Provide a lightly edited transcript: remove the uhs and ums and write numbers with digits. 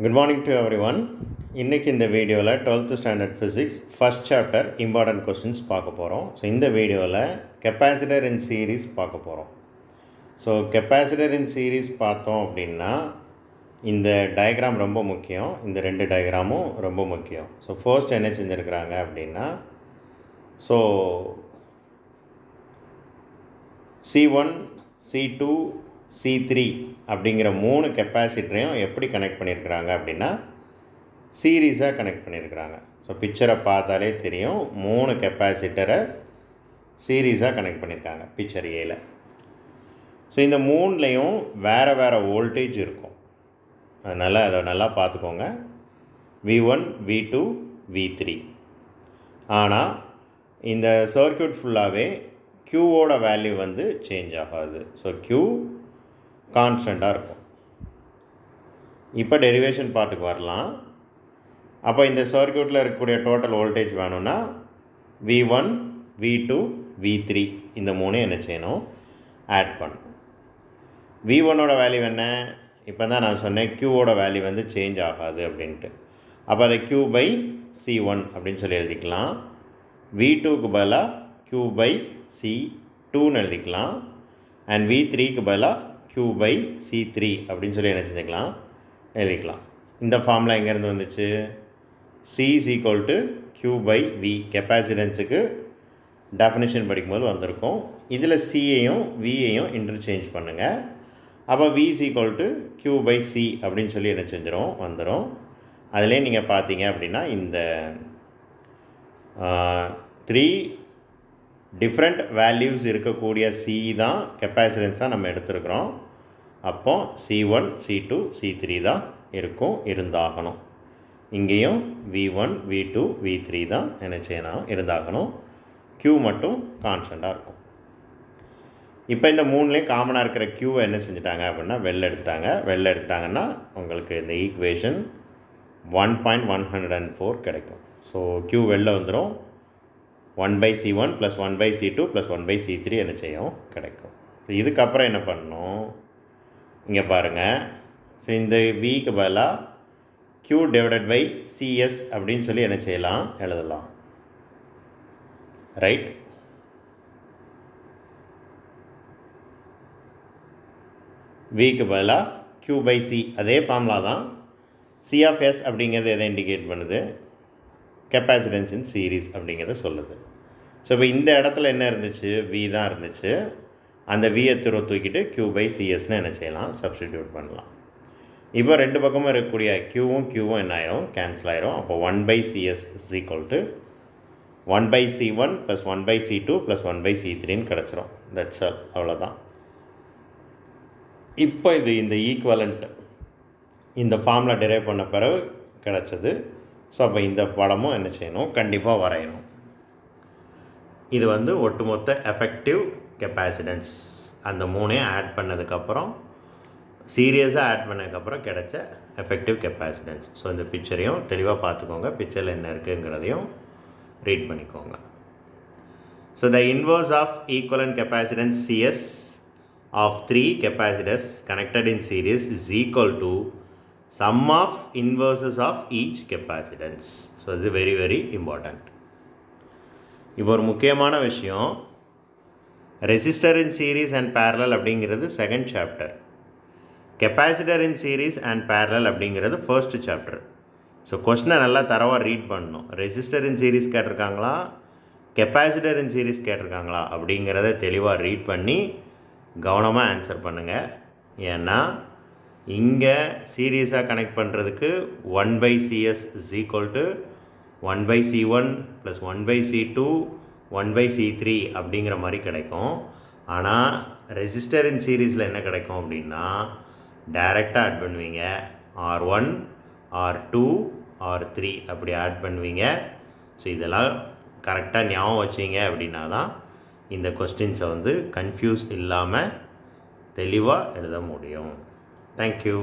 Good morning to everyone. இன்னைக்கு இந்த வீடியோவில் 12th standard physics first chapter important questions பார்க்க போகிறோம். ஸோ இந்த வீடியோவில் கெப்பாசிட்டர் இன் சீரீஸ் பார்க்க போகிறோம். ஸோ கெப்பாசிட்டர் இன் சீரீஸ் பார்த்தோம் அப்படின்னா இந்த டயக்ராம் ரொம்ப முக்கியம். இந்த ரெண்டு டயக்ராமும் ரொம்ப முக்கியம். ஸோ ஃபர்ஸ்ட் என்ன செஞ்சுருக்கிறாங்க அப்படின்னா ஸோ C1 C2 C3 அப்படிங்கிற மூணு கெப்பாசிட்டரையும் எப்படி கனெக்ட் பண்ணியிருக்கிறாங்க அப்படின்னா சீரீஸாக கனெக்ட் பண்ணியிருக்கிறாங்க. ஸோ பிக்சரை பார்த்தாலே தெரியும், மூணு கெப்பாசிட்டரை சீரீஸாக கனெக்ட் பண்ணியிருக்காங்க பிக்சர் ஏல. ஸோ இந்த மூணுலேயும் வேறு வேறு வோல்டேஜ் இருக்கும். அதனால் அதை நல்லா பார்த்துக்கோங்க. V1 V2 V3. ஆனால் இந்த சர்க்யூட் ஃபுல்லாகவே க்யூவோட வேல்யூ வந்து சேஞ்ச் ஆகாது. ஸோ க்யூ கான்ஸ்டண்ட்டாக இருக்கும். இப்போ டெரிவேஷன் பார்ட்டுக்கு வரலாம். அப்போ இந்த சர்க்யூட்டில் இருக்கக்கூடிய டோட்டல் வோல்டேஜ் வேணும்னா V1 V2 V3 இந்த மூணு என்ன செய்யணும், ஆட் பண்ணணும். V1ஓட வேல்யூ என்ன, இப்போ தான் நான் சொன்னேன் க்யூவோட வேல்யூ வந்து சேஞ்ச் ஆகாது அப்படின்ட்டு. அப்போ அதை Q பை C1 அப்படின்னு சொல்லி எழுதிக்கலாம். V2க்கு பதிலாக Q பை C2ன்னு எழுதிக்கலாம். அண்ட் V3க்கு பதிலாக Q பை C3 அப்படின்னு சொல்லி என்ன செஞ்சுக்கலாம், எழுதிக்கலாம். இந்த ஃபார்முலா எங்கேருந்து வந்துச்சு, C is equal to Q by V கெப்பாசிட்டன்ஸுக்கு டெஃபினேஷன் படிக்கும்போது வந்திருக்கும். இதில் Cயையும் Vயையும் இன்டர்சேஞ்ச் பண்ணுங்கள். அப்போ V is equal to Q by C அப்படின்னு சொல்லி என்ன செஞ்சிடும், வந்துடும். அதிலே நீங்கள் பார்த்தீங்க அப்படின்னா இந்த 3 டிஃப்ரெண்ட் வேல்யூஸ் இருக்கக்கூடிய C தான் கெப்பாசிட்டன்ஸாக நம்ம எடுத்துருக்குறோம். அப்போ C1 C2 C3 தான் இருக்கும், இருந்தாகணும். இங்கேயும் V1 V2 V3 தான் என்ன செய்யணும், இருந்தாகணும். Q மட்டும் கான்ஸ்டண்ட்டாக இருக்கும். இப்போ இந்த மூணுலேயும் காமனாக இருக்கிற Qவை என்ன செஞ்சுட்டாங்க அப்படின்னா வெளில எடுத்துட்டாங்கன்னா உங்களுக்கு இந்த ஈக்குவேஷன் 1.104 கிடைக்கும். ஸோ Q வெளில வந்துடும். 1/C1 + 1/C2 + 1/C3 என்ன செய்யும், கிடைக்கும். ஸோ இதுக்கப்புறம் என்ன பண்ணணும், இங்கே பாருங்கள். ஸோ இந்த Vக்கு பதிலாக Q/CS அப்படின்னு சொல்லி என்ன செய்யலாம், எழுதலாம். ரைட். Vக்கு பதிலாக Q/C அதே ஃபார்முலா தான். C of S அப்படிங்கிறது எதை இண்டிகேட் பண்ணுது, கெப்பாசிட்டன்ஸ் இன் சீரீஸ் அப்படிங்கிறத சொல்லுது. ஸோ இப்போ இந்த இடத்துல என்ன இருந்துச்சு, V தான் இருந்துச்சு. அந்த Vயை தூக்கிட்டு Q/CS என்ன செய்யலாம், சப்ஸ்டிடியூட் பண்ணலாம். இப்போ ரெண்டு பக்கமும் இருக்கக்கூடிய Qவும் என்ன ஆயிரும், கேன்சல் ஆயிரும். அப்போ 1/CS is equal to 1/C1 + 1/C2 + 1/C3ன்னு கிடச்சிரும். தட்ஸ் ஆல், அவ்வளோதான். இப்போ இந்த ஈக்குவலண்ட் இந்த ஃபார்முலா டெரைவ் பண்ண பிறகு கிடச்சது. ஸோ அப்போ இந்த படமும் என்ன செய்யணும், கண்டிப்பாக வரையணும். இது வந்து ஒட்டுமொத்த எஃபெக்டிவ் கெப்பாசிட்டன்ஸ். அந்த மூணையும் ஆட் பண்ணதுக்கப்புறம் சீரியஸாக ஆட் பண்ணதுக்கப்புறம் கிடைச்ச எஃபெக்டிவ் கெப்பாசிட்டன்ஸ். ஸோ இந்த பிக்சரையும் தெளிவாக பார்த்துக்கோங்க, பிக்சரில் என்ன இருக்குங்கிறதையும் ரீட் பண்ணிக்கோங்க. So the inverse of equivalent capacitance CS of 3 capacitors connected in series is equal to sum of inverses of each capacitance. So இது வெரி வெரி இம்பார்ட்டண்ட். இப்போ ஒரு முக்கியமான விஷயம், resistor in series and parallel அப்படிங்கிறது second chapter, capacitor in series and parallel அப்படிங்கிறது first chapter. So கொஸ்டினை நல்லா தரவாக ரீட் பண்ணணும். ரெசிஸ்டர் இன் சீரீஸ் கேட்டிருக்காங்களா, கெப்பாசிட்டர் இன் சீரீஸ் கேட்டிருக்காங்களா அப்படிங்கிறத தெளிவாக ரீட் பண்ணி கவனமாக ஆன்சர் பண்ணுங்கள். ஏன்னா இங்கே சீரீஸாக கனெக்ட் பண்ணுறதுக்கு 1/CS is equal to 1/C1 + 1/C2 1/C3 அப்படிங்கிற மாதிரி கிடைக்கும். ஆனால் ரெசிஸ்டர் இன் சீரீஸில் என்ன கிடைக்கும் அப்படின்னா டைரெக்டாக ஆட் பண்ணுவீங்க. R1 R2 R3 அப்படி ஆட் பண்ணுவீங்க. ஸோ இதெல்லாம் கரெக்டாக ஞாபகம் வச்சிங்க அப்படின்னா தான் இந்த கொஸ்டின்ஸை வந்து கன்ஃபியூஸ் இல்லாமல் தெளிவாக எழுத முடியும். தேங்க்யூ.